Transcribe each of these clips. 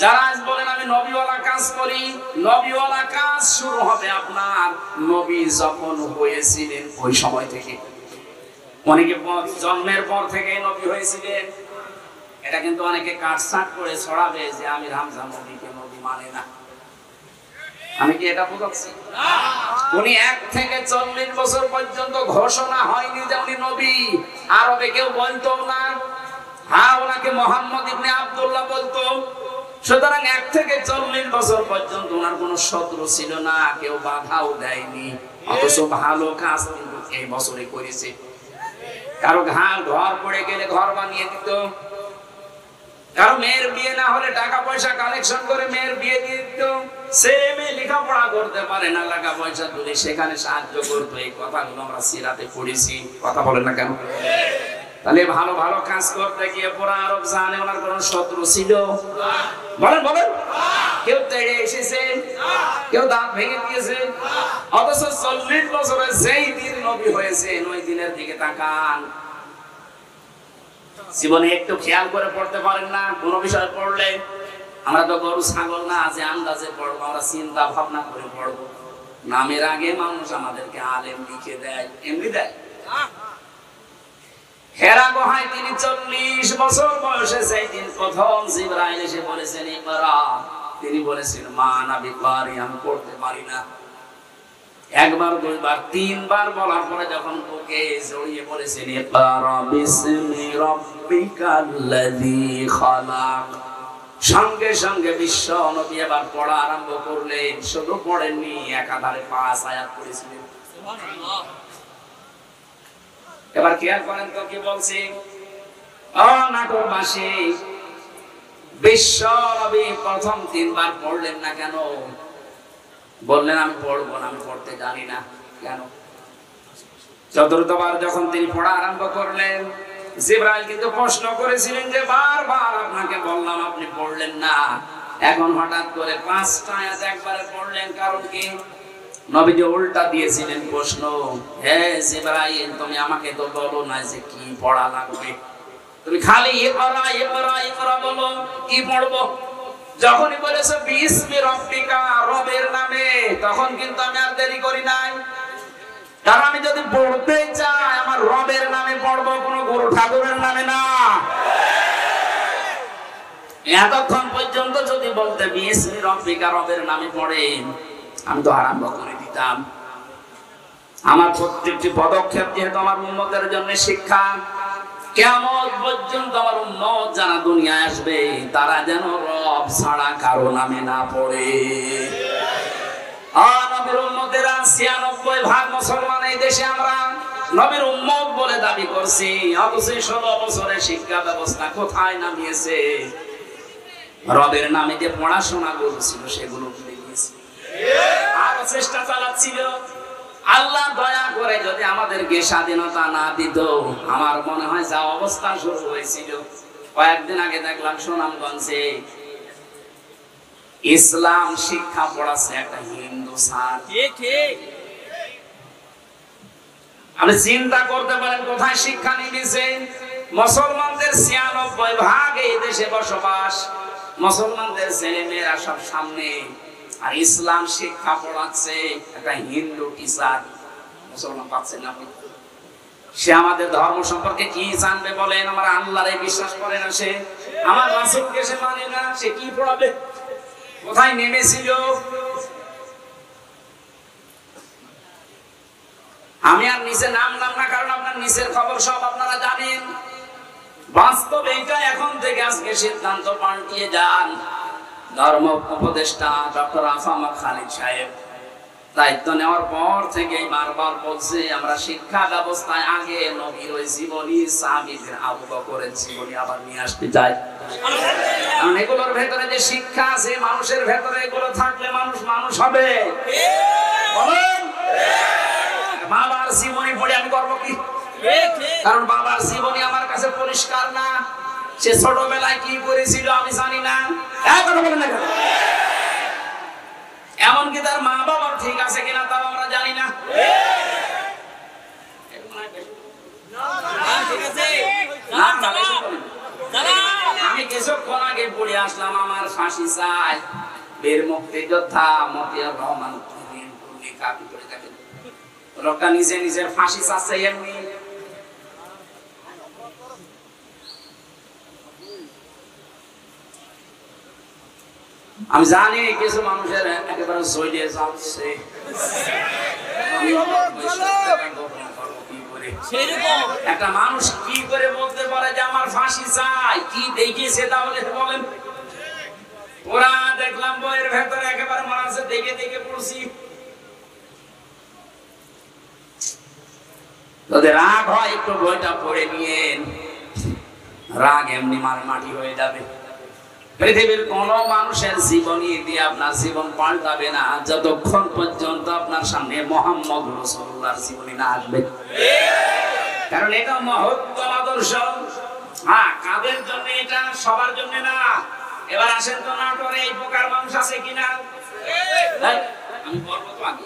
যারা আজ বলেন আমি নবীওয়ালা কাজ করি, নবীওয়ালা কাজ শুরু হবে আপনার নবী যখন হয়েছিলেন ওই সময় থেকে। অনেকে জন্মের পর থেকে নবী হয়েছিলেন, এটা কিন্তু অনেকে কাটছাট করে ছড়াবে যে আমি হামজা নবীকে নবী মানে না। আমি কি এটা বোঝাচ্ছি? উনি 1 থেকে 40 বছর পর্যন্ত ঘোষণা হয়নি যে উনি নবী। আরবে কেউ বলতো না, হ্যাঁ ওনাকে মোহাম্মদ ইবনে আব্দুল্লাহ বলতো। সুতরাং 1 থেকে 40 বছর পর্যন্ত ওনার কোনো শত্রু ছিল না, কেউ বাধাও দেয়নি। অথচ ভালো কাজ কিন্তু এই বছরে করেছে। কারো ঘর পড়ে গেলে ঘর বানিয়ে দিত, কারো মেয়ের বিয়ে না হলে টাকা পয়সা কালেকশন করে মেয়ের বিয়ে দিয়ে দিত, ছেলে মেয়ে লেখাপড়া করতে পারে না টাকা পয়সা তুলে সেখানে সাহায্য করতো। এই কথাগুলো আমরা সিরাতে পড়েছি। কথা বলেন না কেন? তাহলে ভালো ভালো কাজ করতে গিয়ে পুরা আরব জানে ওনার কোন শত্রু ছিল? বলেন বলেন। কেউ তেড়ে এসেছে, কেউ দাঁত ভেঙে দিয়েছে। অথচ 40 বছরে যেই দিন নবী হয়েছে ওই দিনের দিকে তাকান। জীবনে একটু খেয়াল করে পড়তে পারেন না? কোন বিষয় পড়লে আমরা তো গরু ছাগল না যে আন্দাজে পড়বো, আমরা চিন্তা ভাবনা করে পড়বো। নামের আগে মানুষ আমাদেরকে আলেম লিখে দেয়, এমনি দেয়। হেরা গুহায় তিনি 40 বছর বয়সে সেই দিন প্রথম জিবরাইল এসে বলেছেন ইকরা। তিনি বলেছেন মা আনা বিকারি, আমি পড়তে পারি না। একবার, দুইবার, তিনবার বলার পরে যখন বুকে জড়িয়ে বলেছেন ইকরা বিসমি রাব্বিকাল্লাযী খালাক, সঙ্গে সঙ্গে বিশ্ব নবী এবার পড়া আরম্ভ করলেন। শুধু পড়েননি, একাধারে 5 আয়াত পড়েছিলেন। সুবহানাল্লাহ। এবার খেয়াল করেন তো কি বলছি। নাটকবাসী বিশ্ব নবী প্রথম 3 বার পড়লেন না কেন? বললেন আমি পড়বো না, আমি পড়তে জানি না। কেন? চতুর্থবার যখন তিনি পড়া আরম্ভ করলেন, জিবরাইল কিন্তু প্রশ্ন করেছিলেন যে বারবার আপনাকে বললাম আপনি পড়লেন না, এখন হঠাৎ করে 5টা আয়াত একবারে পড়লেন, কারণ কি? নবীজি উল্টা দিয়েছিলেন প্রশ্ন, হে জিবরাইল তুমি আমাকে তো বলো না যে কি পড়া লাগবে, তুমি খালি ইকরা ইকরা ইকরা বলো, কি পড়বো? যখনই বলেছে বিসমি রাব্বিকা, রবের নামে, তখন কিন্তু আমি আর দেরি করি নাই। কারণ আমি যদি পড়তে চাই আমার রবের নামে পড়বো, কোনো গুরু ঠাকুরের নামে না। এতক্ষণ পর্যন্ত যদি বলতে বিসমি রাব্বিকা, রবের নামে পড়েন, আমি তো আরম্ভ করে দিতাম। আমার প্রত্যেকটি পদক্ষেপ যেহেতু আমার উম্মতের জন্য শিক্ষা, কিয়ামত পর্যন্ত আমার উম্মত যারা দুনিয়ায় আসবে তারা যেন রব ছাড়া কারো নামে না পড়ে। নবীর উম্মতেরা 96% মুসলমান এই দেশে আমরা নবীর উম্মত বলে দাবি করছি, অথচ 16 বছরের শিক্ষা ব্যবস্থা কোথায় নামিয়েছে? রবের নামে যে পড়াশোনা ছিল সেগুলো ভুলে গিয়েছে। আরো চেষ্টা চালাচ্ছিল। আল্লাহ দয়া করে যদি আমাদেরকে স্বাধীনতা না দিত, আমার মনে হয় যা অবস্থা শুরু হয়েছিল। কয়েকদিন আগে দেখলাম সুনামগঞ্জে ইসলাম শিক্ষা পড়াচ্ছে একটা হিন্দু স্যার। আপনি চিন্তা করতে পারেন কোথায় শিক্ষা নিয়েছে? মুসলমানদের 96% এই দেশে বসবাস, মুসলমানদের ছেলে মেয়েরা সব সামনে, আর ইসলাম শিক্ষা পড়াচ্ছে একটা হিন্দু টিচার। মুসলমান পাচ্ছেন না? সে আমাদের ধর্ম সম্পর্কে কি জানবে বলেন? আমার আল্লাহরে বিশ্বাস করে না সে, আমার রাসূলকে সে মানে না, সে কি পড়াবে? কোথায় নেমেছিল? আমি আর নিচে নামলাম না, কারণ আপনার নিচের খবর সব আপনারা জানেন। বাস্তব এইটা, এখন থেকে আজকে সিদ্ধান্ত পাল্টিয়ে যান। ধর্ম উপদেষ্টা ডক্টর আফামা খালিদ সাহেব দায়িত্ব নেওয়ার পর থেকে বারবার বলছে আমরা শিক্ষা ব্যবস্থায় আগে নবীর ওই জীবনী, সাহাবীদের আবু বকরের জীবনী আবার নিয়ে আসতে চাই। কারণ এগুলোর ভেতরে যে শিক্ষা আছে, মানুষের ভেতরে এগুলো থাকলে মানুষ মানুষ হবে। বলেন, বাবার জীবনী পড়ে আমি করবো কি? কারণ বাবার জীবনী আমার কাছে পরিষ্কার না। সে ছোটবেলায় কি করেছিল আমি জানি না। এমনকি তার মা বাবার ঠিক আছে কিনা তাও আমরা জানি না। আমি কিছুক্ষণ আগে পড়ে আসলাম আমার ফাঁসি চাই। বীর মুক্তিযোদ্ধা মতিয়ার রহমান কাপি করে দেখেন, লোকটা নিজে নিজের ফাঁসি চাচ্ছে। এমনি আমি জানি কিছু মানুষের একেবারে জড়িয়ে যাচ্ছে, একটা মানুষ কি করে বলতে পারে যে আমার ফাঁসি চাই? কি দেখিয়েছে তাহলে বলেন? ওরা দেখলাম বইয়ের ভেতরে একেবারে মনে আছে, দেখে দেখে পড়ছি। যদি রাগ হয় একটু বইটা পড়ে নিয়েন, রাগ এমনি মাটি হয়ে যাবে। পৃথিবীর কোন মানুষের জীবনী দিয়ে আপনার জীবন পাল্টাবে না যতক্ষণ পর্যন্ত আপনার সামনে মুহাম্মদ রাসূলুল্লাহর জীবনী না আসবে। কারণ এটা মহত্তম আদর্শ। হ্যাঁ, কাদের জন্য এটা? সবার জন্য না। এবার আসেন তো, নাটোরে এই প্রকার মানুষ আছে কিনা? আমি বলবো তো আগে।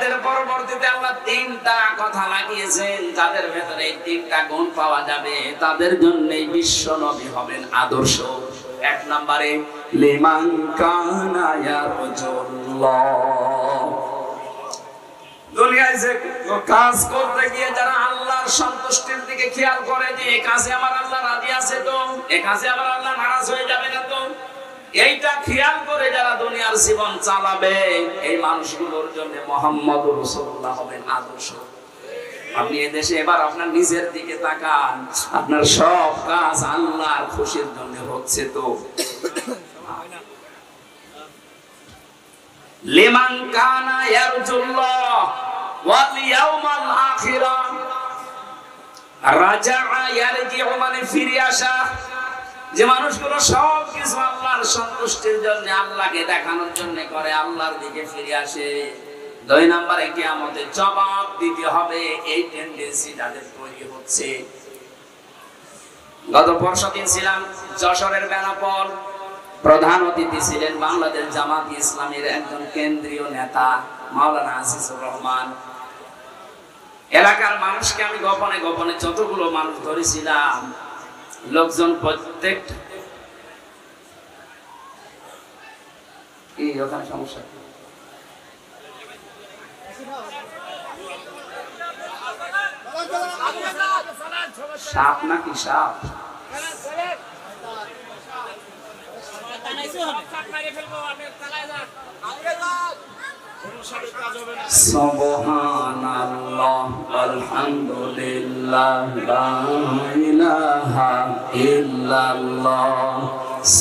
এর পরবর্তীতে আল্লাহ তিনটা কথা লাগিয়েছেন, যাদের ভেতরে এই তিনটা গুণ পাওয়া যাবে তাদের জন্যই বিশ্ব নবী হবেন আদর্শ। এক নম্বরে লিমান কানা ইয়ারজুল্লাহ, দুনিয়ায় যে কাজ করতে গিয়ে যারা আল্লাহর সন্তুষ্টির দিকে খেয়াল করে যে এই কাজে আমার আল্লাহ রাজি আছে তো, এই কাজে আমার আল্লাহ নারাজ হয়ে যাবে না তো, এইটা খেয়াল করে যারা দুনিয়ার জীবন চালাবে, এই মানুষগুলোর জন্য মুহাম্মদ রাসূলুল্লাহ হবেন আদর্শ। আপনি এদেশে এবার আপনার নিজের দিকে তাকান, আপনার সব কাজ আল্লাহর খুশির জন্য হচ্ছে তো? লিমান কানা ইয়ারজুল্লাহ ওয়াল ইয়াউমাল আখিরা, রাজা'a ইয়ারজি'ু মানে ফিরে আসা। যে মানুষগুলো সব কিছু আল্লাহর সন্তুষ্টির জন্য, আল্লাহকে দেখানোর জন্য করে, আল্লাহর দিকে ফিরে আসে। দুই নম্বরে কিয়ামতে জবাব দিতে হবে, এই টেন্ডেন্সি যাদের তৈরি হচ্ছে। গত পরশুদিন ছিলাম যশোরের বেনাপোল, প্রধান অতিথি ছিলেন বাংলাদেশ জামাত ইসলামের একজন কেন্দ্রীয় নেতা মাওলানা আজিজুর রহমান। এলাকার মানুষকে আমি গোপনে গোপনে যতগুলো মানুষ ধরেছিলাম, লোকজন প্রত্যেক ওখানে সমস্যা সাপ নাকি সাপ? সুবহানাল্লাহ আলহামদুলিল্লাহ লা ইলাহা ইল্লাল্লাহ,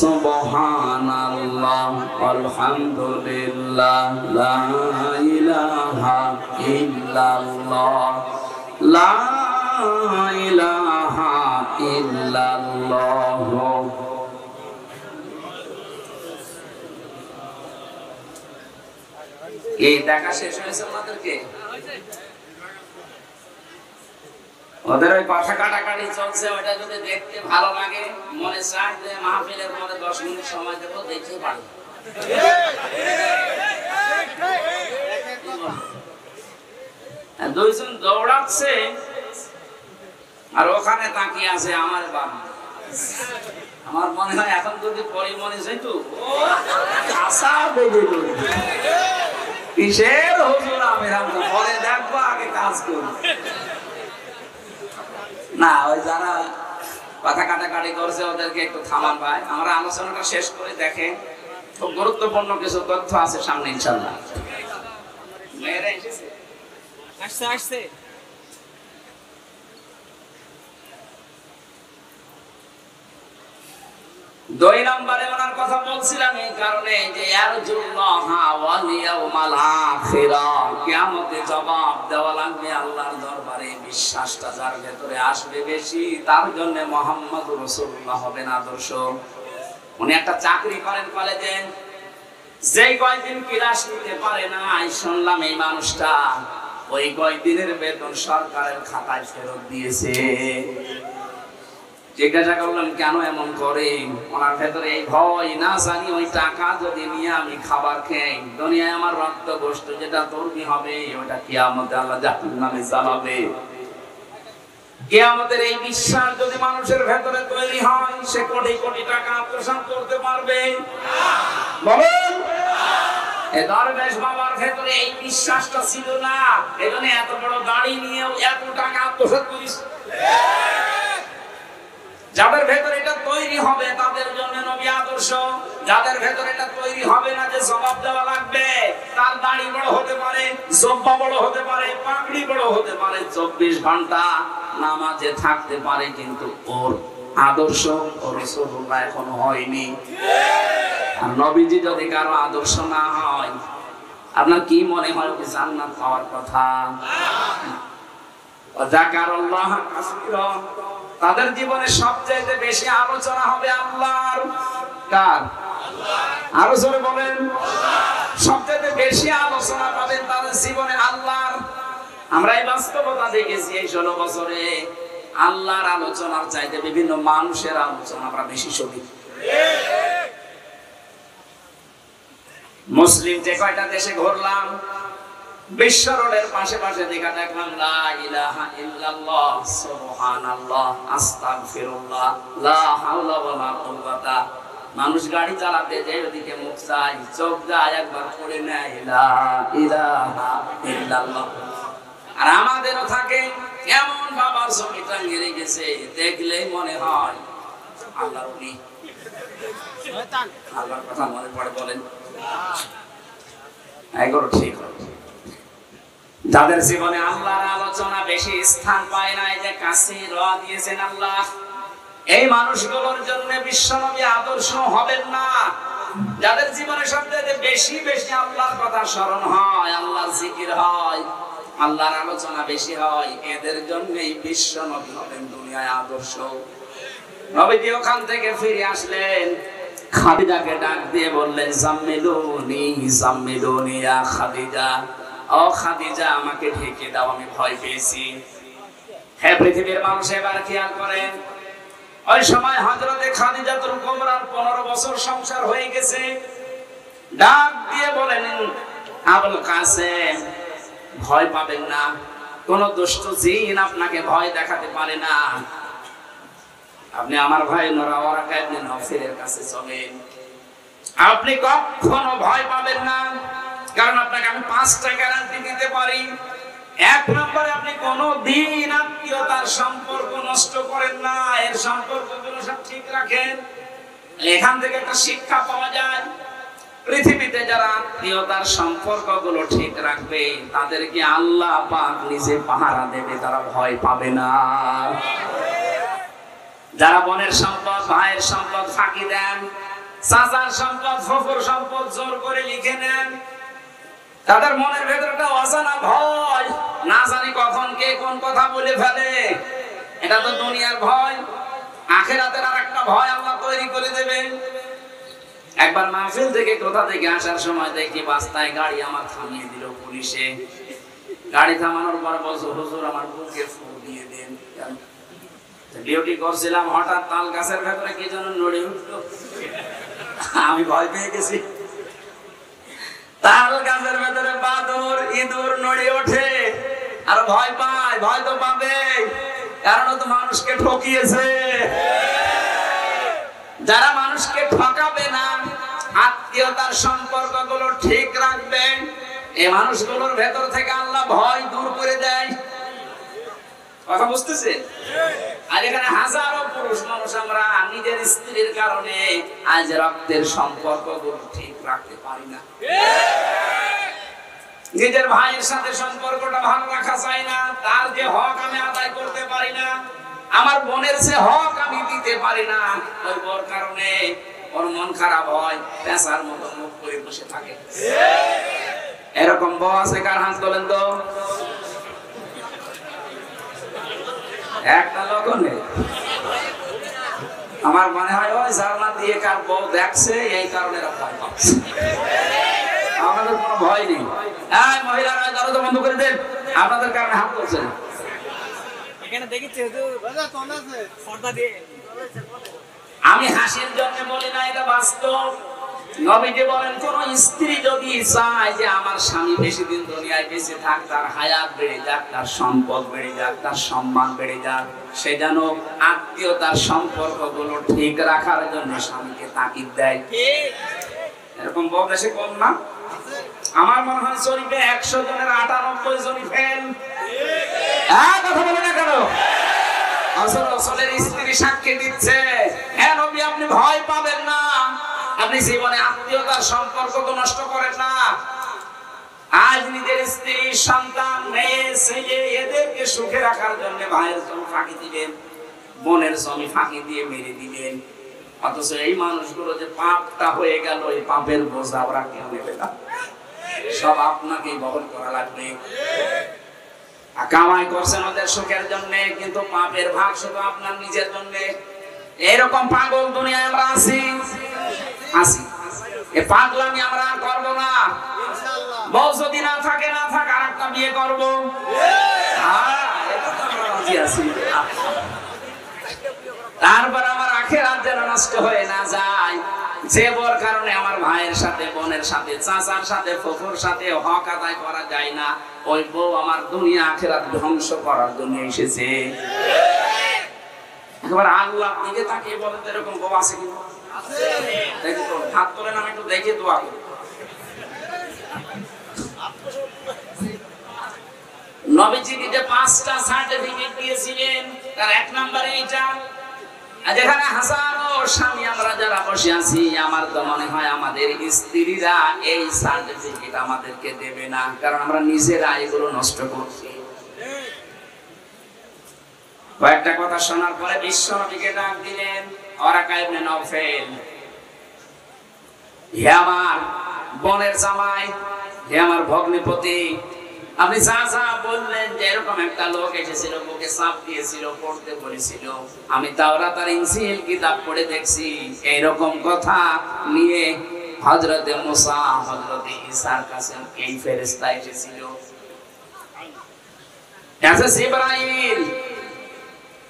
সুবহানাল্লাহ আলহামদুলিল্লাহ লা ইলাহা ইল্লাল্লাহ, লা ইলাহা ইল্লাল্লাহ। এই দেখা শেষ হয়েছে ওনাদেরকে? ওদের ওই কথা কাটাকাটি চলছে, ওইটা যদি দেখতে ভালো লাগে, মনে চায় যে মাহফিলের পরে 10 মিনিট সময় দেবো, দেখতে পারি। দুইজন দৌড়াচ্ছে আর ওখানে তাকিয়ে আছে আমার বাবা। আমার মনে হয় এখন যদি পরিমনে যাইতো আশা বেজে কিসের হুজুর, আমি পরে দেখবো, আগে কাজ করবো না। ওই যারা কথা কাটাকাটি করছে ওদেরকে একটু থামান ভাই, আমরা আলোচনাটা শেষ করে দেখেন, খুব গুরুত্বপূর্ণ কিছু তথ্য আছে সামনে ইনশাআল্লাহ। মেয়েরা এসেছে, আসছে। দুই নম্বরে ওনার কথা বলছিলাম এই কারণে যে ইয়ারজুল্লাহ ওয়াল ইয়াউমাল আখিরা, কিয়ামতে জবাব দেওয়া লাগবে আল্লাহর দরবারে। বিশ্বাসটা যার ভেতরে আসবে বেশি, তার জন্য মুহাম্মদ রাসূলুল্লাহ হবেন আদর্শ। উনি একটা চাকরি করেন কলেজে, যেই কয়দিন ক্লাস নিতে পারে না, শুনলাম এই মানুষটা ওই কয়দিনের বেতন সরকারের খাতায় ফেরত দিয়েছে। জিজ্ঞাসা করলাম কেন এমন করে? ওনার ভেতরে এই ভয়, না জানি ওই টাকা যদি নিয়ে আমি খাবার খেয়ে দুনিয়ায় আমার রক্ত গোষ্ঠ যেটা তর্কি হবে, ওটা কিয়ামতে আল্লাহ জাহান্নামে জ্বালাবে। কিয়ামতের এই বিশ্বাস যদি মানুষের ভেতরে তৈরি হয়, সে কোটি কোটি টাকা আত্মসাৎ করতে পারবে? বলেন। এ দরবেশ বাবার ভেতরে এই বিশ্বাসটা ছিল না, এজন্য এত বড় গাড়ি নিয়েও এত টাকা আত্মসাৎ করিস। যাদের ভেতরে এটা তৈরি হবে তাদের জন্য নবী আদর্শ। যাদের ভেতরে এটা তৈরি হবে না যে জবাব দেওয়া লাগবে, তার দাড়ি বড় হতে পারে, জব্বা বড় হতে পারে, পাগড়ি বড় হতে পারে, 24 ঘন্টা নামাজে থাকতে পারে, কিন্তু ওর আদর্শ ও রাসূলুল্লাহ এখনো হয়নি। আর নবীজি যদি কারো আদর্শ না হয়, আপনার কি মনে হয় যে জান্নাত পাওয়ার কথা? যাকারাল্লাহ কাসীরা, তাদের জীবনে সবচেয়ে বেশি আলোচনা হবে আল্লাহর। কার? আরো জোরে বলেন। সবচেয়ে বেশি আলোচনা পাবেন তাদের জীবনে আল্লাহর। আমরা এই বাস্তবতা দেখেছি এই 16 বছরে, আল্লাহর আলোচনার চাইতে বিভিন্ন মানুষের আলোচনা আমরা বেশি শুনি। মুসলিম যে কয়টা দেশে ঘুরলাম, বিশ্ব রোডের পাশে পাশে দেখা দেখলাম লা ইলাহা ইল্লাল্লাহ, সুবহানাল্লাহ, আস্তাগফিরুল্লাহ, লা হাওলা ওয়ালা কুওয়াতা। মানুষ গাড়ি চালাতে যায়, ওদিকে মুখ চায়, চোখ যায়, একবার পড়ে নেয় লা ইলাহা ইল্লাল্লাহ। আর আমাদেরও থাকে এমন বাবার ছবিটা ঘিরে গেছে, দেখলেই মনে হয় আল্লাহর ওলি। শয়তান আল্লাহর কথা মনে পড়ে, বলেন এগুলো ঠিক হবে। যাদের জীবনে আল্লাহর আলোচনা বেশি স্থান পায় না, এই যে কাছে র দিয়েছেন আল্লাহ, এই মানুষগুলোর জন্য বিশ্বনবী আদর্শ হবেন না। যাদের জীবনে সবচেয়ে বেশি বেশি আল্লাহর কথা স্মরণ হয়, আল্লাহর জিকির হয়, আল্লাহর আলোচনা বেশি হয়, এদের জন্যই বিশ্বনবী হবেন দুনিয়ায় আদর্শ। নবীজি ওখান থেকে ফিরে আসলেন, খাদিজাকে ডাক দিয়ে বললেন, জাম্মিলুনি জাম্মিলুনি ইয়া খাদিজা, ও খাদিজা আমাকে ঢেকে দাও, আমি ভয় পেয়েছি। হে পৃথিবীর মানুষ, এবার খেয়াল করেন, ওই সময় হযরতে খাদিজাতুল কুবরার 15 বছর সংসার হয়ে গেছে। ডাক দিয়ে বলেন, আবুল কাসেম ভয় পাবেন না, কোন দুষ্ট জিন আপনাকে ভয় দেখাতে পারে না। আপনি আমার ভাই ওরাকা ইবনে নওফলের কাছে চলেন, আপনি কখনো ভয় পাবেন না, কারণ আপনাকে আমি 5টা গ্যারান্টি দিতে পারি। 1 নম্বরে, আপনি কোনদিন আত্মীয়তার সম্পর্ক নষ্ট করেন না, এর সম্পর্কগুলো সব ঠিক রাখেন। এখান থেকে একটা শিক্ষা পাওয়া যায়, পৃথিবীতে যারা আত্মীয়তার সম্পর্কগুলো ঠিক রাখবে, তাদেরকে আল্লাহ পাক নিজে পাহারা দেবে, তারা ভয় পাবে না। যারা বোনের সম্পদ, ভাইয়ের সম্পদ ফাঁকি দেন, চাচার সম্পদ, ফুফুর সম্পদ জোর করে লিখে নেন, তাদের মনের ভেতরে একটা অজানা ভয়, না জানি কখন কে কোন কথা বলে ফেলে। এটা তো দুনিয়ার ভয়, আখিরাতের আরেকটা ভয় আল্লাহ তৈরি করে দেবেন। একবার মাহফিল থেকে কোথা থেকে আসার সময় দেখি রাস্তায় গাড়ি আমার থামিয়ে দিল পুলিশে। গাড়ি থামানোর পর বলছে, হুজুর আমার বুকে ফু দিয়ে দেন। ডিউটি করছিলাম, হঠাৎ তাল গাছের ভেতরে কি যেন নড়ে উঠলো, আমি ভয় পেয়ে গেছি। তাল গাছের ভেতরে বাদুর ইঁদুর নড়ে ওঠে, আর ভয় পায়। ভয় তো পাবে, কারণ তো মানুষকে ঠকিয়েছে। যারা মানুষকে ঠকাবে না, আত্মীয়তার সম্পর্কগুলো ঠিক রাখবে, এই মানুষগুলোর ভেতর থেকে আল্লাহ ভয় দূর করে দেয়। কথা বুঝতেছেন? আর এখানে হাজারো পুরুষ মানুষ আমরা নিজের স্ত্রীর কারণে আজ রক্তের সম্পর্কগুলো ঠিক রাখতে পারি না। নিজের ভাইয়ের সাথে সম্পর্কটা ভালো রাখা যায় না, তার যে হক আমি আদায় করতে পারি না, আমার বোনের যে হক আমি দিতে পারি না, ওই বর কারণে ওর মন খারাপ হয়, পেঁচার মতো মুখ করে বসে থাকে। এরকম বউ আছে? কার হাত তোলেন তো। একটা লোক নেই। আমার মনে হয় ওই জানলা দিয়ে কার বউ দেখছে, এই কারণে ভয় পাচ্ছে। আমাদের কোনো ভয় নেই। এই মহিলারা দরজা বন্ধ করে দেন, আপনাদের কারণে হাত তুলছে না। আমি হাসির জন্য বলি না, এটা বাস্তব। নবীজি বলেন কোন স্ত্রী যদি চায় যে আমার স্বামী বেশি দিন দুনিয়ায় বেঁচে থাক, তার হায়াত বেড়ে যাক, তার সম্পদ বেড়ে যাক, তার সম্মান বেড়ে যাক, সে যেন আত্মীয়তার সম্পর্কগুলো ঠিক রাখার জন্য স্বামীকে তাকিদ দেয়। এরকম বউ দেশে কম না? আমার মনে হয় শরীফে 100 জনের 98 জনই ফেল। কথা বলে না কেন? রাসূলের স্ত্রী সাক্ষী দিচ্ছে, হ্যাঁ নবী আপনি ভয় পাবেন না, আপনি জীবনে আত্মীয়তার সম্পর্ক তো নষ্ট করেন না। আজ নিজের স্ত্রী, সন্তান, মেয়ে, ছেলে এদেরকে সুখে রাখার জন্য ভাইয়ের জমি ফাঁকি দিবেন, বোনের জমি ফাঁকি দিয়ে মেরে দিবেন। অথচ এই মানুষগুলো যে পাপটা হয়ে গেল, এই পাপের বোঝা ওরা কেউ নেবে না, সব আপনাকেই বহন করা লাগবে। কামাই করছেন ওদের সুখের জন্য, কিন্তু পাপের ভাগ শুধু আপনার নিজের জন্য। এরকম পাগল দুনিয়ায় আমরা আছি। এ পাগলামি আমরা আর করবো না। বউ যদি না থাকে, না থাক, আর একটা বিয়ে করবো। তারপর আমার আখিরাত যেন নষ্ট হয়ে না যায়। যে বর কারণে আমার ভাইয়ের সাথে, বোনের সাথে, চাচার সাথে, ফুফুর সাথে হক আদায় করা যায় না, ওই বউ আমার দুনিয়া আখিরাত ধ্বংস করার জন্য এসেছে। একবার আল্লাহ দিকে তাকিয়ে বলেন তো এরকম বউ আছে কিনা? দেখি তো, হাত তোলেন, আমি একটু দেখে দোয়া করি। নবীজি যে 5টা সার্টিফিকেট দিয়েছিলেন, তার 1 নম্বরে এটা। যেখানে হাজারো স্বামী আমরা যারা বসে আছি, আমার তো মনে হয় আমাদের স্ত্রীরা এই সার্টিফিকেট আমাদেরকে দেবে না, কারণ আমরা নিজেরা এগুলো নষ্ট করছি। কয়েকটা কথা শোনার পরে বিশ্ব নবীকে ডাক দিলেন, ওরাকা ইবনে নওফেল, হে আমার বোনের জামাই, হে আমার ভগ্নিপতি, আপনি যা যা বললেন যে এরকম একটা লোক এসেছিল, বুকে চাপ দিয়েছিল, পড়তে বলেছিল, আমি তাওরাত আর ইনজিল কিতাব পড়ে দেখছি এইরকম কথা নিয়ে হযরতে মুসা, হযরতে ঈসার কাছে এই ফেরেশতা এসেছিল, এসে জিবরাইল।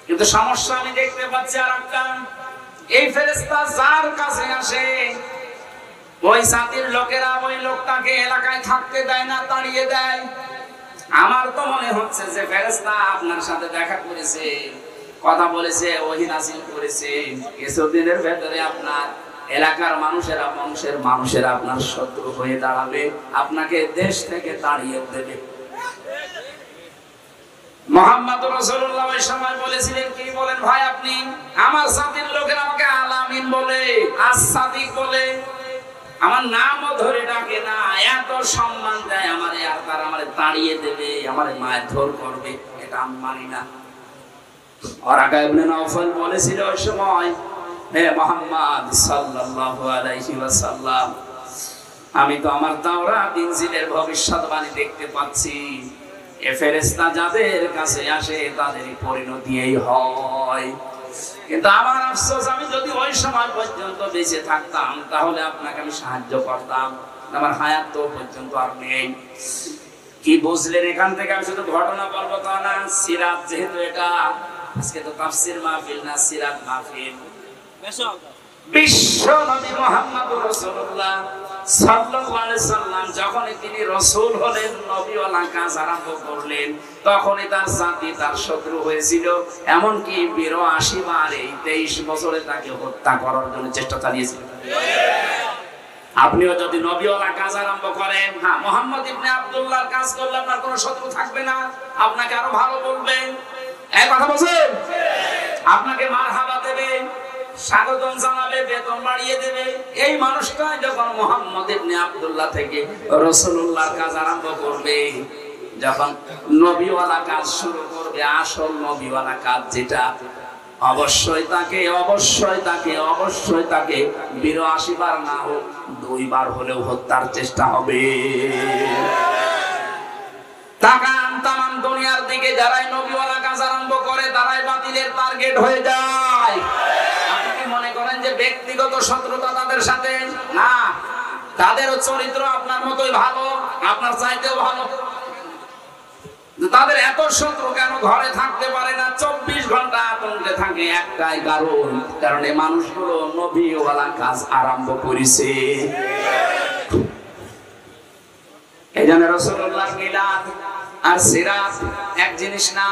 কিন্তু সমস্যা আমি দেখতে পাচ্ছি আরেকটা, এই ফেরেশতা যার কাছে আসে, ওই জাতির লোকেরা ওই লোকটাকে এলাকায় থাকতে দেয় না, তাড়িয়ে দেয়। আমার তো মনে হচ্ছে যে ফেরেশতা আপনার সাথে দেখা করেছে, কথা বলেছে, ওহী নাযিল করেছে, কিছুদিনের ভেতরে আপনার এলাকার মানুষেরা, বংশের মানুষেরা আপনার শত্রু হয়ে দাঁড়াবে, আপনাকে দেশ থেকে তাড়িয়ে দেবে। মুহাম্মদ রাসূলুল্লাহ ওই সময় বলেছিলেন, কি বলেন ভাই আপনি? আমার জাতির লোকেরা আমাকে আলামিন বলে, আস-সাদিক বলে, আমার নামও ধরে ডাকে না, এত সম্মান দেয় আমারে, আর তারা আমারে তাড়িয়ে দেবে, আমারে মারধর করবে, এটা আমি মানি না। ওরাকা ইবনে নওফল বলেছিল ওই সময়, হে মুহাম্মদ সাল্লাল্লাহু আলাইহি ওয়াসাল্লাম, আমি তো আমার তাওরাত ইনজিলের ভবিষ্যৎবাণী দেখতে পাচ্ছি, এ ফেরেশতা যাদের কাছে আসে তাদেরই পরিণতি এই হয়। কিন্তু আমার আফসোস, আমি যদি ওই সময় পর্যন্ত বেঁচে থাকতাম তাহলে আপনাকে আমি সাহায্য করতাম, আমার হায়াত তো পর্যন্ত আর নেই। কি বুঝলেন এখান থেকে? আমি শুধু ঘটনা বলবো তা না, সিরাত যেহেতু এটা, আজকে তো তাফসীর মাহফিল না, সিরাত মাহফিল। বিশ্ব নবী মুহাম্মদুর রাসূলুল্লাহ সাল্লাল্লাহু আলাইহি সাল্লাম যখনই তিনি রাসূল হলেন, নবীওয়ালা কাজ আরম্ভ করলেন, তখনই তার জাতি তার শত্রু হয়েছিল। এমনকি ৮২ বার এই 23 বছরে তাকে হত্যা করার জন্য চেষ্টা চালিয়েছিল। আপনিও যদি নবীওয়ালা কাজ আরম্ভ করেন, হ্যাঁ মুহাম্মদ ইবনে আব্দুল্লাহর কাজ করলে আপনার কোনো শত্রু থাকবে না, আপনাকে আরো ভালো বলবেন, এই কথা বলছেন, আপনাকে মারহাবা দেবে, স্বাগতম জানাবে, বেতন বাড়িয়ে দেবে। এই মানুষটা যখন মুহাম্মদ ইবনে আব্দুল্লাহ থেকে রাসূলুল্লাহর কাজ আরম্ভ করবে, যখন নবীওয়ালা কাজ শুরু করবে, আসল নবীওয়ালা কাজ যেটা, অবশ্যই তাকে ৮২ বার না হোক 2 বার হলেও হত্যার চেষ্টা হবে। তাকান তামাম দুনিয়ার দিকে, যারাই নবীওয়ালা কাজ আরম্ভ করে তারাই বাতিলের টার্গেট হয়ে যায়। আপনি কি মনে করেন যে ব্যক্তিগত শত্রুতা তাদের সাথে? না, তাদেরও চরিত্র আপনার মতোই ভালো, আপনার চাইতেও ভালো। তাদের এত শত্রু কেন ঘরে থাকতে পারে না, 24 ঘন্টা আতঙ্কে থাকে? একটাই কারণ, কারণ এই মানুষগুলো নবীওয়ালা কাজ আরম্ভ করেছে। এই জন্য রাসূলুল্লাহ মিলাদ আর সিরাত এক জিনিস না।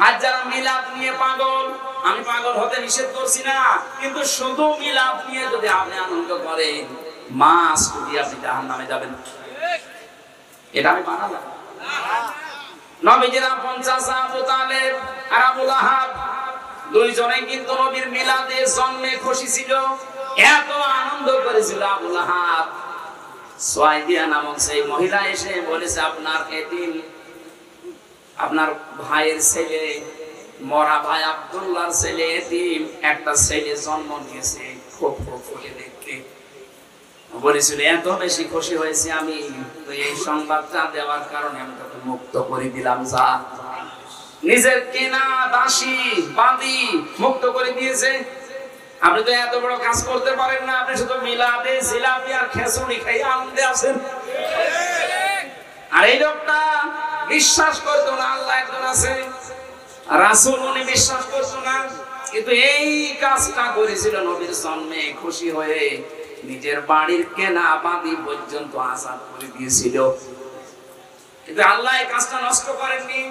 আজ যারা মিলাদ নিয়ে পাগল, আমি পাগল হতে নিষেধ করছি না, কিন্তু শুধু মিলাদ নিয়ে যদি আপনি আনন্দ করেন, মাস যদি আপনি জাহান্নামে যাবেন। এটা আমি বানালাম। নবীজিরা 50 আবু তালেব আর আবু লাহাব দুইজনেই কিন্তু নবীর মিলাদে জন্মে খুশি ছিল, এত আনন্দ করেছিল। আবু লাহাব সুয়াইদিয়া নামক সেই মহিলা এসে বলেছে, আপনার এতিম, আপনার ভাইয়ের ছেলে, মরা ভাই আব্দুল্লাহর ছেলে এতিম, একটা ছেলে জন্ম নিয়েছে, খুব ফুটফুটে দেখতে। বলেছিল এত বেশি খুশি হয়েছে আমি, তো এই সংবাদটা দেওয়ার কারণে আমি তোকে মুক্ত করে দিলাম। যা, নিজের কেনা দাসী বাঁধি মুক্ত করে দিয়েছে। আপনি তো এত বড় কাজ করতে পারেন না, আপনি শুধু মিলাদে জিলাপি আর খেচুড়ি খাই আনন্দে আছেন। আর এই লোকটা বিশ্বাস করতো না আল্লাহ একজন আছে, রাসূল উনি বিশ্বাস করতো না, কিন্তু এই কাজটা করেছিল নবীর জন্মে খুশি হয়ে। নিজের বাড়ির কেনা বাঁধি পর্যন্ত আজাদ করে দিয়েছিল, কিন্তু আল্লাহ এই কাজটা নষ্ট করেননি।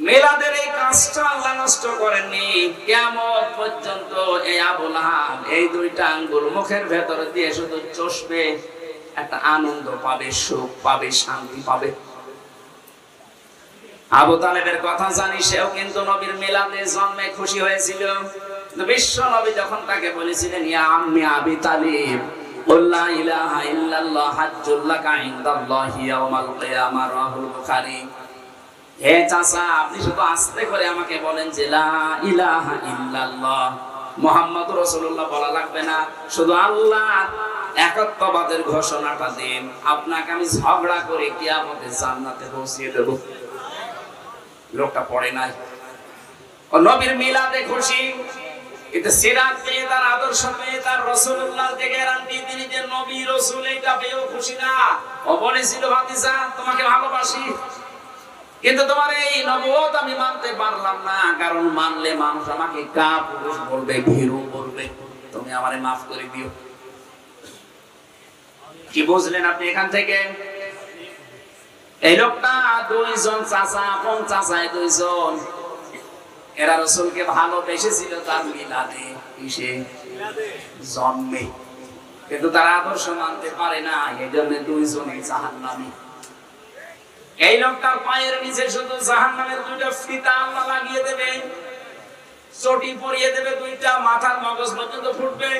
মিলাদের এই কাজটা আল্লাহ নষ্ট করেননি। কিয়ামত পর্যন্ত এই আবু লাহাব এই দুইটা আঙ্গুল মুখের ভেতর দিয়ে শুধু চষবে, একটা আনন্দ পাবে, সুখ পাবে, শান্তি পাবে। আবু তালেবের কথা জানি, সেও কিন্তু নবীর মিলাদে জন্মে খুশি হয়েছিল। বিশ্ব নবী যখন তাকে বলেছিলেন, ইয়া আম্মি আবি তালিব, লা ইলাহা ইল্লাল্লাহ হাজ্জুল লাকা ইনদাল্লাহি ইয়াউমাল কিয়ামাহ, রাহুল বুখারী। হে চাচা, আপনি শুধু আস্তে করে আমাকে বলেন যে লা ইলাহা ইল্লাল্লাহ, মুহাম্মদুর রাসূলুল্লাহ বলা লাগবে না, শুধু আল্লাহ একত্ববাদের ঘোষণাটা দেন, আপনাকে আমি ঝগড়া করে কিয়ামতে জান্নাতে পৌঁছিয়ে দেব। লোকটা পড়ে নাই, ও নবীর মিলাদে খুশি, কিন্তু সিরাত পেয়ে, তার আদর্শ পেয়ে, তার রাসূলুল্লাহর যে গ্যারান্টি তিনি যে নবী রাসূল, এটা পেয়েও খুশি না। ও বলেছিল, ভাতিজা তোমাকে ভালোবাসি, কিন্তু তোমার এই নবুয়ত আমি মানতে পারলাম না, কারণ মানলে মানুষ আমাকে কাপুরুষ বলবে, ভীরু বলবে, তুমি আমারে মাফ করে দিও। কি বুঝলেন আপনি এখান থেকে? এই লোকটা দুইজন চাচা, আপন চাচায় দুইজন, এরা রাসূলকে ভালোবেসেছিল তার মিলাদে, কিসে? জন্মে, কিন্তু তার আদর্শ মানতে পারে না, এই জন্য দুইজনই জাহান্নামী। এই লোকটার পায়ের নিচে শুধু জাহান্নামের দুইটা ফিতা আল্লাহ লাগিয়ে দেবে, চটি পরিয়ে দেবে, দুইটা মাথার মগজ পর্যন্ত ফুটবে।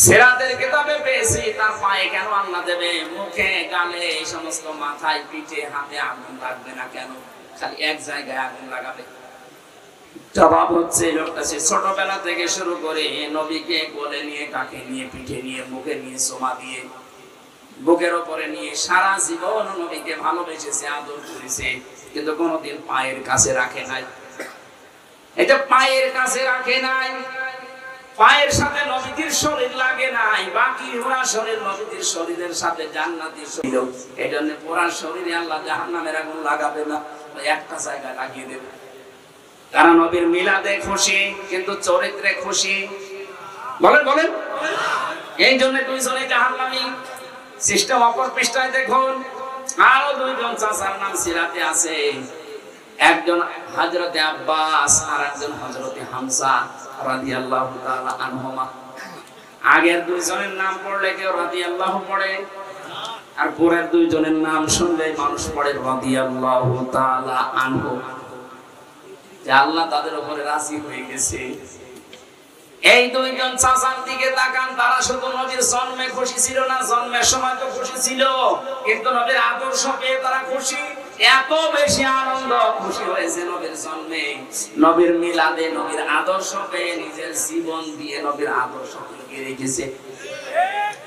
সিরাতের কিতাবে পেয়েছি তার পায়ে কেন আল্লাহ দেবে? মুখে, গালে, এই সমস্ত মাথায়, পিঠে, হাতে আগুন লাগবে না কেন? খালি এক জায়গায় আগুন লাগাবে। জবাব হচ্ছে, লোকটা সে ছোটবেলা থেকে শুরু করে নবীকে কোলে নিয়ে, কাকে নিয়ে, পিঠে নিয়ে, মুখে নিয়ে, সোমা দিয়ে, বুকের উপরে নিয়ে সারা জীবন নবীকে ভালোবেসেছে, আদর করেছে, কিন্তু কোনোদিন পায়ের কাছে রাখে নাই। এটা পায়ের কাছে রাখে নাই, পায়ের সাথে নবীর শরীর লাগে নাই, বাকি পুরা শরীর নবীর শরীরের সাথে জান্নাতের শরীর। এই জন্য পুরা শরীরে আল্লাহ জাহান্নামের আগুন লাগাবে না, একটা জায়গায় লাগিয়ে দেবে। কারণ নবীর মিলাদে খুশি, কিন্তু চরিত্রে খুশি। বলেন বলেন, এই জন্য দুইজনে জাহান্নামী। সিস্টেম অপর পৃষ্ঠায় দেখুন, আরো দুইজন চাচার নাম সিরাতে আছে, একজন হযরতে আব্বাস আর একজন হযরতে হামজা রাদিয়াল্লাহু তাআলা আনহুমা। আগের দুইজনের নাম পড়লে কেউ রাদিয়াল্লাহু পড়ে, আর পরের দুইজনের নাম শুনলে মানুষ পড়ে রাদিয়াল্লাহু তাআলা আনহু, যে আল্লাহ তাদের উপরে রাজি হয়ে গেছে। এই দুইজন চাচার দিকে তাকান, তারা শুধু নবীর জন্মে খুশি ছিল না, জন্মের সময় তো খুশি ছিল, কিন্তু নবীর আদর্শ পেয়ে তারা খুশি। এত বেশি আনন্দ খুশি হয়েছে নবীর জন্মে, নবীর মিলাদে, নবীর আদর্শ পেয়ে নিজের জীবন দিয়ে নবীর আদর্শ রেখেছে।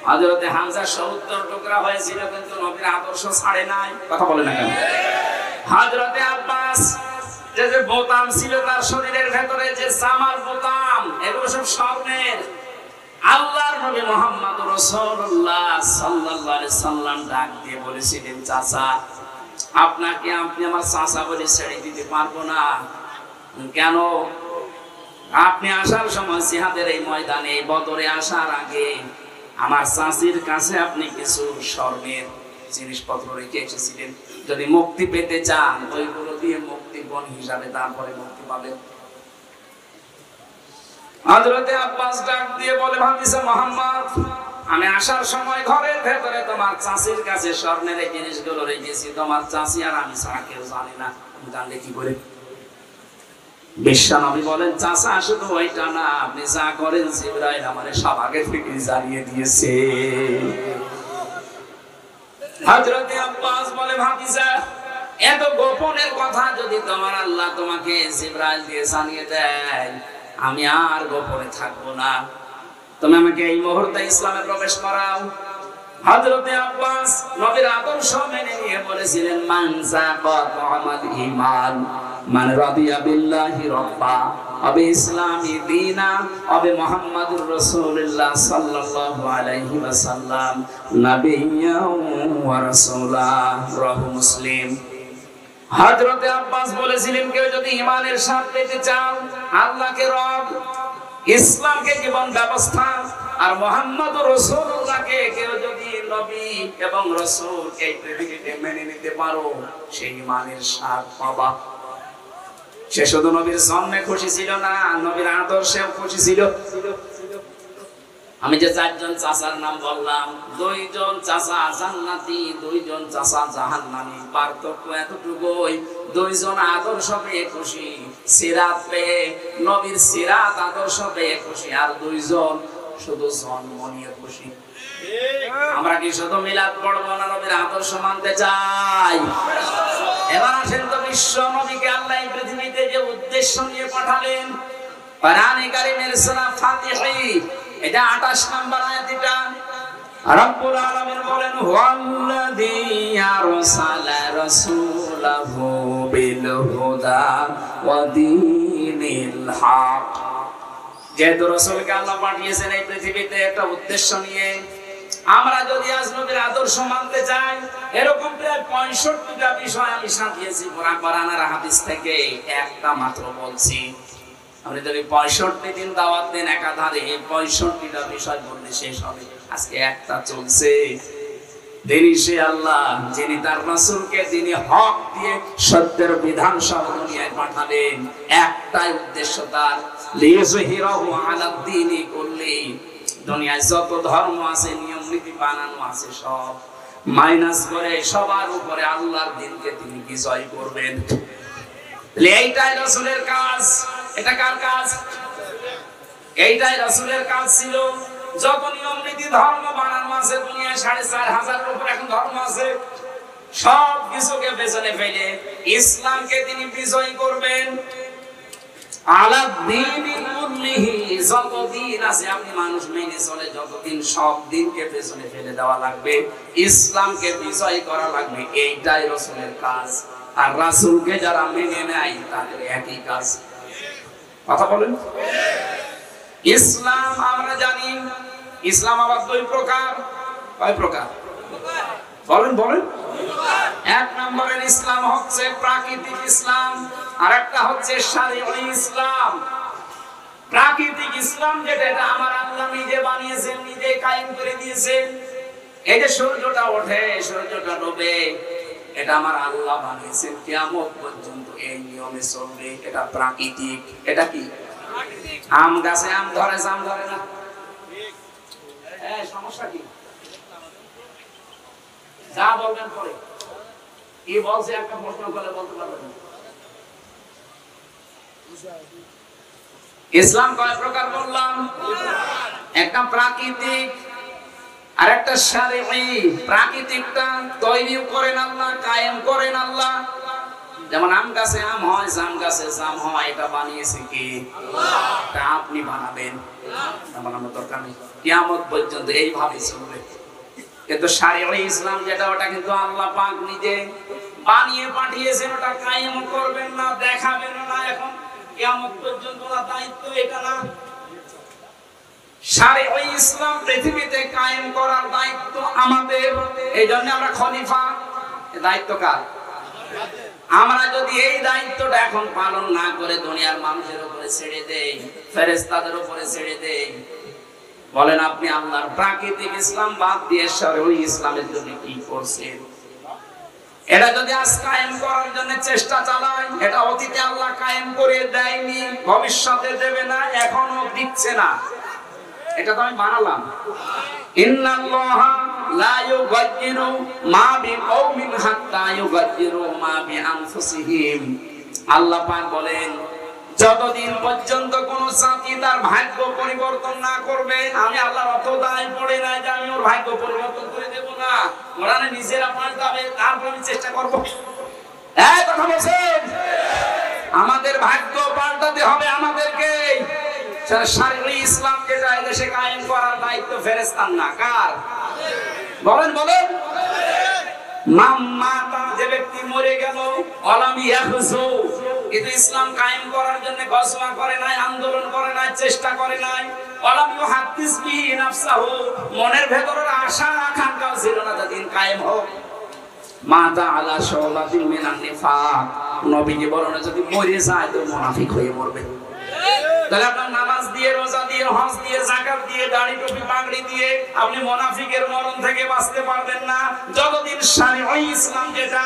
হযরতে হামজা 70 টুকরা হয়েছিল, কিন্তু নবীর আদর্শ ছাড়ে নাই। কথা বলে না কেন? হযরতে আব্বাস যে বোতাম ছিল তার শরীরের ভেতরে, যে জামার বোতাম, এগুলো সব স্বর্ণের। আল্লাহর নবী মুহাম্মদ রাসূলুল্লাহ সাল্লাল্লাহু আলাইহি সাল্লাম ডাক দিয়ে বলেছিলেন, চাচা আপনাকে আপনি আমার চাচা বলে ছেড়ে দিতে পারবো না। কেন? আপনি আসার সময় জিহাদের এই ময়দানে, এই বদরে আসার আগে আমার চাচির কাছে আপনি কিছু স্বর্ণের জিনিসপত্র রেখে এসেছিলেন। যদি মুক্তি পেতে চান ওইগুলো দিয়ে মুক্তিপণ হিসাবে তারপরে মুক্তি পাবেন। হযরতে আব্বাস ডাক দিয়ে বলে, ভাতিজা মুহাম্মদ, আমি আসার সময় ঘরের ভেতরে তোমার চাচির কাছে স্বর্ণের এই জিনিসগুলো রেখেছি। তোমার চাচি আর আমি ছাড়া কেউ জানি না। জানলে কি করে? বিশ্বনবী বলেন, চাচা শুধু ওইটা না, আপনি যা করেন জিবরাইল আমারে সব আগে থেকে জানিয়ে দিয়েছে। হযরতে আব্বাস বলে, ভাতিজা, এত গোপনের কথা যদি তোমার আল্লাহ তোমাকে জিবরাইল দিয়ে জানিয়ে দেয়, আমি আর গোপনে থাকবো না। তুমি আমাকে এই মুহূর্তে ইসলামে প্রবেশ করাও। হযরতে আব্বাস নবীর আদর্শ মেনে নিয়ে বলেছিলেন, মান সাকাতাল ঈমান মান রাদিয়া বিল্লাহি রাব্বা ওয়া বিইসলামি দীনা ওয়া বিমুহাম্মাদুর রাসূলুল্লাহ সাল্লাল্লাহু আলাইহি ওয়াসাল্লাম নাবিয়্যা ওয়া রাসূলা। রাহু মুসলিম। হযরতে আব্বাস বলেছিলেন, কেউ যদি ঈমানের স্বাদ পেতে চাও, আল্লাহকে রব, ইসলামকে জীবন ব্যবস্থা, আর মুহাম্মদুর রাসূলুল্লাহকে কেউ যদি নবী এবং রাসূল এই পৃথিবীতে মেনে নিতে পারো, সেই ঈমানের স্বাদ পাবা। সে শুধু নবীর জন্মে খুশি ছিল না, নবীর আদর্শেও খুশি ছিল। আমি যে চারজন চাচার নাম বললাম, দুইজন চাচা জান্নাতি, দুইজন চাচা জাহান্নামী। পার্থক্য এতটুকুই, দুইজন আদর্শ পেয়ে খুশি, সিরাত পেয়ে, নবীর সিরাত আদর্শ পেয়ে খুশি, আর দুইজন শুধু জন্ম নিয়ে খুশি। আমরা কি শুধু মিলাদ পড়বো না, নবীর আদর্শ মানতে চাই? এবার আসেন তো, বিশ্ব নবীকে আল্লাহ এই পৃথিবীতে যে উদ্দেশ্য নিয়ে পাঠালেন, কোরআনে কারীমের সূরা ফাতিহা, এটা 28 নম্বর আয়াত। এটা রব্বুল আলামিন বলেন, ওয়াল্লাযী আরসালা রাসূলাহু বিল হুদা ওয়া দীনিল হক। যেহেতু রাসূলকে আল্লাহ পাঠিয়েছেন এই পৃথিবীতে একটা উদ্দেশ্য নিয়ে, আমরা যদি আজ নবীর আদর্শ মানতে চাই, এরকম প্রায় 65টা বিষয় আমি সাজিয়েছি কোরআন আর হাদিস থেকে, একটা মাত্র বলছি। আপনি যদি 65 দিন দাওয়াত দেন একাধারে, 65টা বিষয় বললে শেষ হবে। আজকে একটা চলছে। তিনি সে আল্লাহ যিনি তার রাসূলকে তিনি হক দিয়ে সত্যের বিধান সহ দুনিয়ায় পাঠাবেন। একটাই উদ্দেশ্য তার, লিযহিরাহু আলাদ দীনি কুল্লি। দুনিয়ায় যত ধর্ম আছে, নিয়ম নীতি বানানো আছে, সব মাইনাস করে সবার উপরে আল্লাহর দ্বীনকে তিনি বিজয় করবেন। এইটাই রাসূলের কাজ। এটা কার কাজ? এইটাই রাসূলের কাজ ছিল। যত নিয়ম নীতি ধর্ম বানানো আছে দুনিয়ায়, 4500 উপর এখন ধর্ম আছে, সব কিছুকে পেছনে ফেলে ইসলামকে তিনি বিজয় করবেন। আলাদ দীনি কুল্লিহি, যতদিন আছে আপনি মানুষ মেনে চলে, যতদিন সব দিনকে পেছনে ফেলে দেওয়া লাগবে, ইসলামকে বিজয় করা লাগবে। এইটাই রাসূলের কাজ। আর রাসূলকে যারা মেনে নেয় তাদের একই কাজ। কথা বলেন। ইসলাম আমরা জানি, ইসলাম আবার দুই প্রকার। কয় প্রকার? বলেন বলেন। এক নম্বরের ইসলাম হচ্ছে প্রাকৃতিক ইসলাম, আর একটা হচ্ছে শারঈ ইসলাম। প্রাকৃতিক ইসলাম যেটা, এটা আমার আল্লাহ নিজে বানিয়েছেন, নিজে কায়েম করে দিয়েছেন। এই যে সূর্যটা ওঠে, সূর্যটা ডোবে, এটা আমার আল্লাহ বানিয়েছেন। কিয়ামত পর্যন্ত এই নিয়মে চলবে। এটা প্রাকৃতিক। এটা কি? আম গাছে আম ধরে, জাম ধরে না। সমস্যা কি? যা বলবেন পরে। কি বলছে একটা প্রশ্ন করে বলতে পারবেন। ইসলাম কয় প্রকার বললাম? একটা প্রাকৃতিক আর একটা শারঈ। প্রাকৃতিকটা তৈরি করেন আল্লাহ, কায়েম করেন আল্লাহ। যেমন আম গাছে আম হয়, জাম গাছে জাম হয়, এটা বানিয়েছে কি? আল্লাহ। এটা আপনি বানাবেন, বানানোর দরকার নেই। কিয়ামত পর্যন্ত এইভাবে চলবে। কিন্তু শারঈ ইসলাম যেটা, ওটা কিন্তু আল্লাহ পাক নিজে বানিয়ে পাঠিয়েছেন। ওটা কায়েম করবেন না, দেখাবেন না। এখন কিয়ামত পর্যন্ত না, দায়িত্ব এটা না। শারঈ ইসলাম পৃথিবীতে কায়েম করার দায়িত্ব আমাদের। এই জন্য আমরা খলিফা। এই দায়িত্ব কার? আমরা যদি এই দায়িত্বটা এখন পালন না করে দুনিয়ার মানুষের উপরে ছেড়ে দেই, ফেরেশতাদের উপরে ছেড়ে দেই, বলেন আপনি আল্লাহর প্রাকৃতিক ইসলাম বাদ দিয়ে শরঈ ইসলামের জন্য কি করছেন? এটা যদি আজ কায়েম করার জন্য চেষ্টা চালায়, এটা অতীতে আল্লাহ কায়েম করে দেয়নি, ভবিষ্যতে দেবে না, এখনো দিচ্ছে না, এটা তো আমি বানালাম। ইন্নাল্লাহা লা ইউগায়্যিরু মা বিকওমিন হাত্তা ইউগায়্যিরু মা বিআনফুসিহিম। আল্লাহ পাক বলেন, যতদিন পর্যন্ত কোন জাতি তার ভাগ্য পরিবর্তন না করবে, আমি আল্লাহর অত দায় পড়ে না যে আমি ওর ভাগ্য পরিবর্তন করে দেব না, ওরা নিজেরা পাল্টাবে, তারপর আমি চেষ্টা করব। এই কথা বলছেন, আমাদের ভাগ্য পাল্টাতে হবে আমাদেরকে। শরঈ ইসলাম যেটা এদেশে কায়েম করার দায়িত্ব ফেরেশতার না, কার? বলেন বলেন। মাম্মাতা, যে ব্যক্তি মরে গেল, অলাম ইয়াহজু, কিন্তু ইসলাম কায়েম করার জন্য গসওয়া করে নাই, আন্দোলন করে নাই, চেষ্টা করে নাই, অলাম ইউহাদ্দিস বিহি নাফসাহু, মনের ভেতরের আশা আকাঙ্ক্ষাও ছিল না যে দিন কায়েম হোক। মাতা আলা শাওলাতিন মিনান নিফাক, নবীজি বলেন যদি মরে যায় তো মুনাফিক হয়ে মরবে। তাহলে আপনার নামাজ দিয়ে, রোজা দিয়ে, হজ দিয়ে, যাকাত দিয়ে, দাড়ি টুপি পাগড়ি দিয়ে আপনি মুনাফিকের মরণ থেকে বাঁচতে পারবেন না যতদিন শরঈ ইসলাম যেটা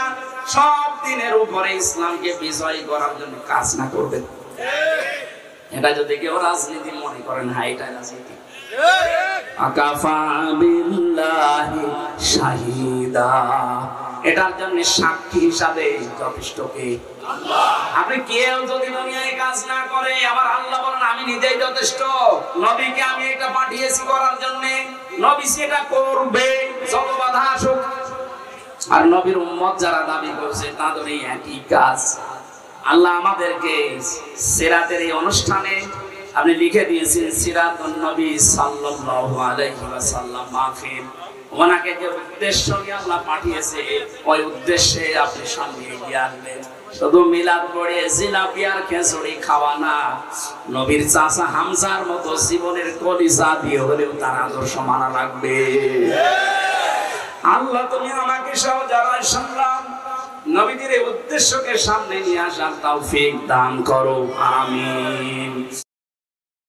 সব দিনের উপরে ইসলামকে বিজয় করার জন্য কাজ না করবেন। এটা যদি কেউ রাজনীতি মনে করেন, হ্যাঁ এটা রাজনীতি। আকাফা বিল্লাহি শাহিদা, এটার জন্য সাক্ষী হিসাবে যথেষ্ট কে? আপনি কেউ যদি দুনিয়ায় কাজ না করে, আবার আল্লাহ বলেন আমি নিজেই যথেষ্ট, নবীকে আমি এটা পাঠিয়েছি করার জন্য, নবী সেটা করবে যত বাধা আসুক। আর নবীর উম্মত যারা দাবি করছে তাদের এই একই কাজ। আল্লাহ আমাদেরকে সিরাতের এই অনুষ্ঠানে আপনি লিখে দিয়েছেন সিরাতুন নবী সাল্লাল্লাহু আলাইহি ওয়াসাল্লাম মাহফিল, ওনাকে যে উদ্দেশ্য নিয়ে আল্লাহ পাঠিয়েছে ওই উদ্দেশ্যে আপনি সামনে এগিয়ে আসবেন। শুধু মিলাদ পড়ে জিলাপি আর খেজুরি খাওয়া না, নবীর চাচা হামজার মতো জীবনের কলিজা দিয়ে হলেও তার আদর্শ মানা লাগবে। আল্লাহ তুমি আমাকে সহ যারা শুনলাম নবীদের উদ্দেশ্যকে সামনে নিয়ে আসার তৌফিক দান করো, আমিন।